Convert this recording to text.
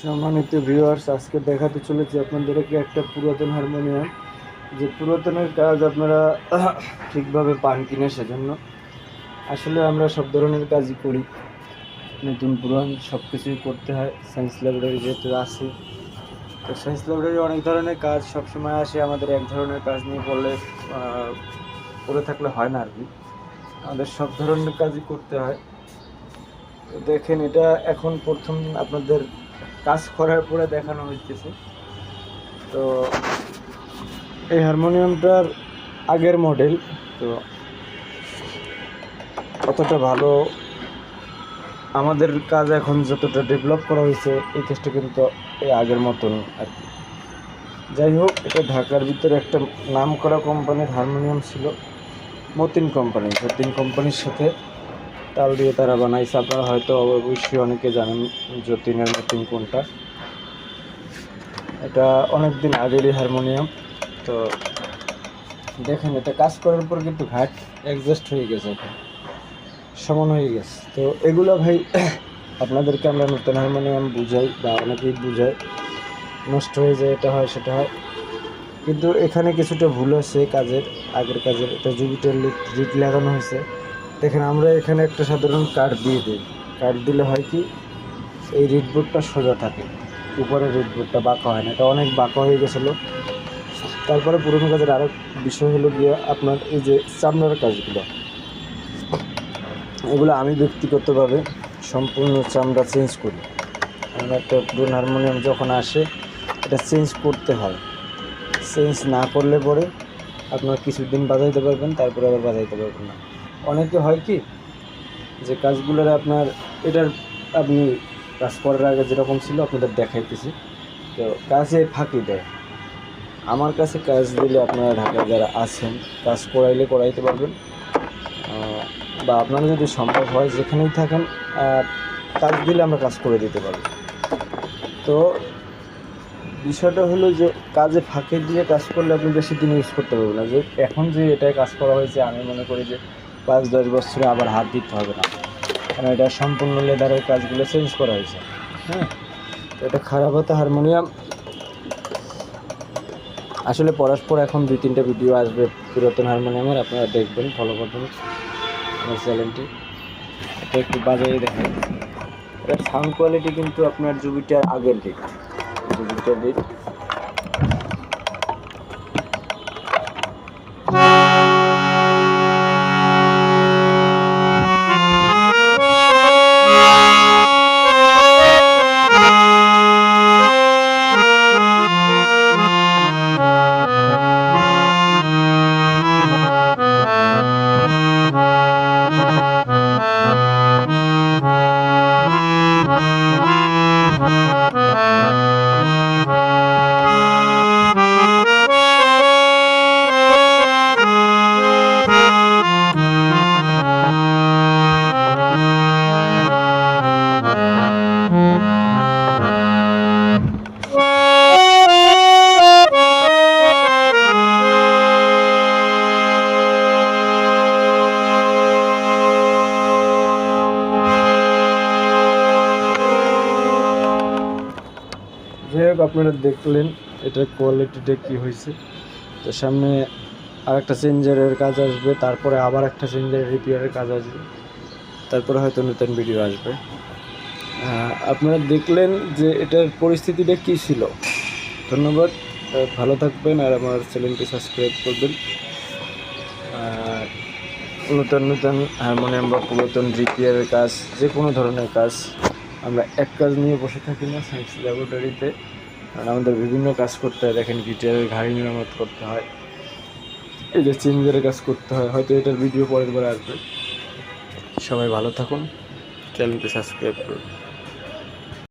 সম্মানিত ভিউয়ার্স, আজকে দেখাতে চলেছি আপনাদেরকে একটা পুরাতন হারমোনিয়াম। যে পুরাতনের কাজ আপনারা ঠিকভাবে পান কিনা সেজন্য আসলে আমরা সব ধরনের কাজই করি, নতুন পুরান সব কিছুই করতে হয়। সায়েন্স লাইব্রেরি যেহেতু আছে, তো সায়েন্স লাইব্রেরি অনেক ধরনের কাজ সবসময় আসে। আমাদের এক ধরনের কাজ নিয়ে পড়ে থাকলে হয় না আর কি, আমাদের সব ধরনের কাজই করতে হয়। তো দেখেন, এটা এখন প্রথম আপনাদের কাজ করার পরে দেখানো হইতেছে। তো এই হারমোনিয়ামটার আগের মডেল, তো অতটা ভালো আমাদের কাজ এখন যতটা ডেভেলপ করা হয়েছে এই কাজটা কিন্তু এই আগের মতন আর কি। যাই হোক, এটা ঢাকার ভিতরে একটা নাম করা কোম্পানির হারমোনিয়াম ছিল, মতিন কোম্পানি। মতিন কোম্পানির সাথে তাল দিয়ে তারা বানাইছে। আপনারা হয়তো অবশ্যই অনেকে জানেন যতীনের মতিন কোনটা। এটা অনেক দিন আগেরই হারমোনিয়াম। তো দেখেন, এটা কাজ করার পর কিন্তু ঘাট অ্যাডজাস্ট হয়ে গেছে, এখন সমান হয়ে গেছে। তো এগুলো ভাই আপনাদেরকে আমরা নতুন হারমোনিয়াম বুঝাই বা অনেকেই বুঝাই, নষ্ট হয়ে যায়, এটা হয় সেটা হয়, কিন্তু এখানে কিছুটা ভুল আছে কাজের, আগের কাজের। এটা জুপিটার রিড লাগানো হয়েছে। দেখেন, আমরা এখানে একটা সাধারণ কাঠ দিয়ে দিই। কাঠ দিলে হয় কি, এই রিডবোর্ডটা সোজা থাকে, উপরের রিডবোর্ডটা বাঁকা হয় না। এটা অনেক বাঁকা হয়ে গেছিলো। তারপরে পুরোনো কাজের আরেক বিষয় হলো গিয়ে আপনার এই যে চামড়ার কাজগুলো, এগুলো আমি ব্যক্তিগতভাবে সম্পূর্ণ চামড়া চেঞ্জ করি। কারণ একটা পুরনো হারমোনিয়াম যখন আসে, এটা চেঞ্জ করতে হয়। চেঞ্জ না করলে পরে আপনার কিছুদিন বাজাইতে পারবেন, তারপরে আবার বাজাইতে পারবেন না। অনেকে হয় কি, যে কাজগুলোর আপনার এটার আপনি কাজ করার আগে যেরকম ছিল আপনাদের দেখাইতেছি, তো কাজে ফাঁকি দেয়। আমার কাছে কাজ দিলে আপনারা ঢাকায় যারা আছেন, কাজ করাইতে পারবেন, বা আপনারা যদি সম্ভব হয় যেখানেই থাকেন কাজ দিলে আমরা কাজ করে দিতে পারবো। তো বিষয়টা হলো যে কাজে ফাঁকি দিয়ে কাজ করলে আপনি বেশি দিন ইউজ করতে পারবেন না। যে এখন যে এটাই কাজ করা হয়েছে, আমি মনে করি যে 5-10 বছরে আবার হাত দিতে হবে না, কারণ এটা সম্পূর্ণ লেদারের কাজগুলো চেঞ্জ করা হয়েছে। হ্যাঁ, তো এটা খারাপ হতো হারমোনিয়াম। আসলে পরস্পর এখন 2-3টা ভিডিও আসবে পুরাতন হারমোনিয়ামের, আপনারা দেখবেন, ফলো করবেন আমার চ্যানেলটি। এটা একটু বাজারে দেখেন, এটার সাউন্ড কোয়ালিটি কিন্তু আপনার জুপিটার আগের রিড, জুপিটার রিড। যাই হোক, আপনারা দেখলেন এটার কোয়ালিটিটা কী হয়েছে। তো সামনে আরেকটা চেঞ্জারের কাজ আসবে, তারপরে আবার একটা চেঞ্জারের রিপেয়ারের কাজ আসবে, তারপরে হয়তো নতুন ভিডিও আসবে। আপনারা দেখলেন যে এটার পরিস্থিতিটা কী ছিল। ধন্যবাদ, ভালো থাকবেন, আর আমার চ্যানেলটি সাবস্ক্রাইব করবেন। নতুন নতুন হারমোনিয়াম বা পুরাতন রিপেয়ারের কাজ, যে কোনো ধরনের কাজ, আমরা এক কাজ নিয়ে বসে থাকি না সায়েন্স ল্যাবরেটরিতে, কারণ আমাদের বিভিন্ন কাজ করতে হয়। দেখেন, গিটারের ঘাড়ি মেরামত করতে হয়, এই যে চেঞ্জারের কাজ করতে হয়। হয়তো এটার ভিডিও পরের বার আসবে। সবাই ভালো থাকুন, চ্যানেলটি সাবস্ক্রাইব করুন।